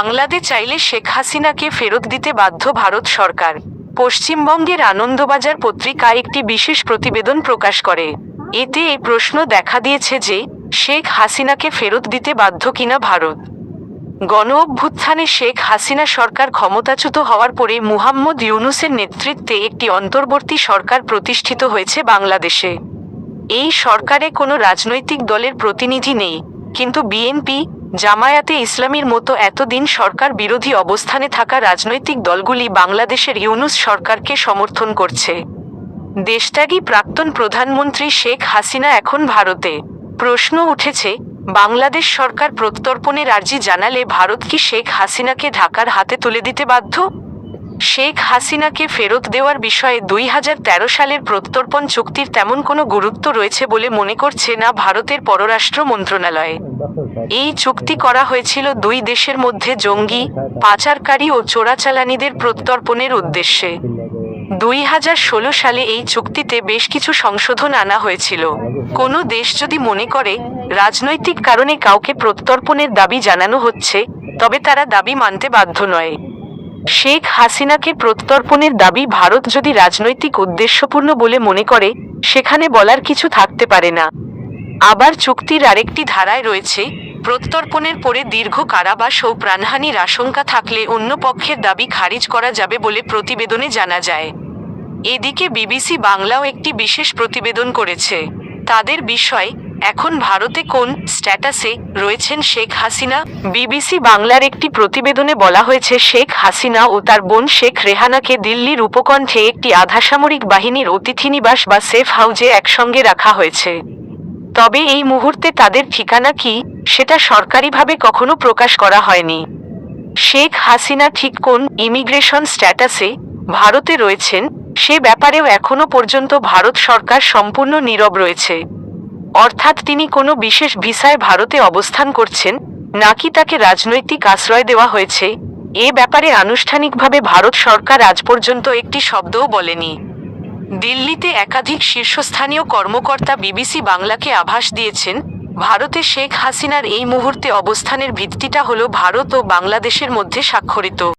বাংলাদেশ চাইলে শেখ হাসিনাকে ফেরত দিতে বাধ্য ভারত সরকার। পশ্চিমবঙ্গের আনন্দবাজার পত্রিকা একটি বিশেষ প্রতিবেদন প্রকাশ করে। এতে এই প্রশ্ন দেখা দিয়েছে যে শেখ হাসিনাকে ফেরত দিতে বাধ্য কিনা ভারত। গণ অভ্যুত্থানে শেখ হাসিনা সরকার ক্ষমতাচ্যুত হওয়ার পরে মুহাম্মদ ইউনূসের নেতৃত্বে একটি অন্তর্বর্তী সরকার প্রতিষ্ঠিত হয়েছে বাংলাদেশে। এই সরকারে কোনো রাজনৈতিক দলের প্রতিনিধি নেই, কিন্তু বিএনপি, জামায়াতে ইসলামীর মতো এতদিন সরকার বিরোধী অবস্থানে থাকা রাজনৈতিক দলগুলি বাংলাদেশের ইউনূস সরকারকে সমর্থন করছে। দেশত্যাগী প্রাক্তন প্রধানমন্ত্রী শেখ হাসিনা এখন ভারতে। প্রশ্ন উঠেছে, বাংলাদেশ সরকার প্রত্যর্পণের আর্জি জানালে ভারত কি শেখ হাসিনাকে ঢাকার হাতে তুলে দিতে বাধ্য? শেখ হাসিনাকে ফেরত দেওয়ার বিষয়ে 2013 সালের প্রত্যর্পণ চুক্তির তেমন কোনো গুরুত্ব রয়েছে বলে মনে করছে না ভারতের পররাষ্ট্র মন্ত্রণালয়। এই চুক্তি করা হয়েছিল দুই দেশের মধ্যে জঙ্গি, পাচারকারী ও চোরাচালানিদের প্রত্যর্পণের উদ্দেশ্যে। 2016 সালে এই চুক্তিতে বেশ কিছু সংশোধন আনা হয়েছিল। কোনো দেশ যদি মনে করে রাজনৈতিক কারণে কাউকে প্রত্যর্পণের দাবি জানানো হচ্ছে, তবে তারা দাবি মানতে বাধ্য নয়। শেখ হাসিনাকে প্রত্যর্পণের দাবি ভারত যদি রাজনৈতিক উদ্দেশ্যপূর্ণ বলে মনে করে, সেখানে বলার কিছু থাকতে পারে না। আবার চুক্তির আরেকটি ধারায় রয়েছে, প্রত্যর্পণের পরে দীর্ঘ কারাবাস ও প্রাণহানির আশঙ্কা থাকলে অন্য পক্ষের দাবি খারিজ করা যাবে বলে প্রতিবেদনে জানা যায়। এদিকে বিবিসি বাংলাও একটি বিশেষ প্রতিবেদন করেছে। তাদের বিষয়, এখন ভারতে কোন স্ট্যাটাসে রয়েছেন শেখ হাসিনা। বিবিসি বাংলার একটি প্রতিবেদনে বলা হয়েছে, শেখ হাসিনা ও তার বোন শেখ রেহানাকে দিল্লির উপকণ্ঠে একটি আধাসামরিক বাহিনীর অতিথিনিবাস বা সেফ হাউজে একসঙ্গে রাখা হয়েছে। তবে এই মুহূর্তে তাদের ঠিকানা কি, সেটা সরকারিভাবে কখনো প্রকাশ করা হয়নি। শেখ হাসিনা ঠিক কোন ইমিগ্রেশন স্ট্যাটাসে ভারতে রয়েছেন, সে ব্যাপারেও এখনো পর্যন্ত ভারত সরকার সম্পূর্ণ নীরব রয়েছে। অর্থাৎ তিনি কোনো বিশেষ ভিসায় ভারতে অবস্থান করছেন, নাকি তাকে রাজনৈতিক আশ্রয় দেওয়া হয়েছে, এ ব্যাপারে আনুষ্ঠানিকভাবে ভারত সরকার আজ পর্যন্ত একটি শব্দও বলেনি। দিল্লিতে একাধিক শীর্ষস্থানীয় কর্মকর্তা বিবিসি বাংলাকে আভাস দিয়েছেন, ভারতে শেখ হাসিনার এই মুহূর্তে অবস্থানের ভিত্তিটা হলো ভারত ও বাংলাদেশের মধ্যে স্বাক্ষরিত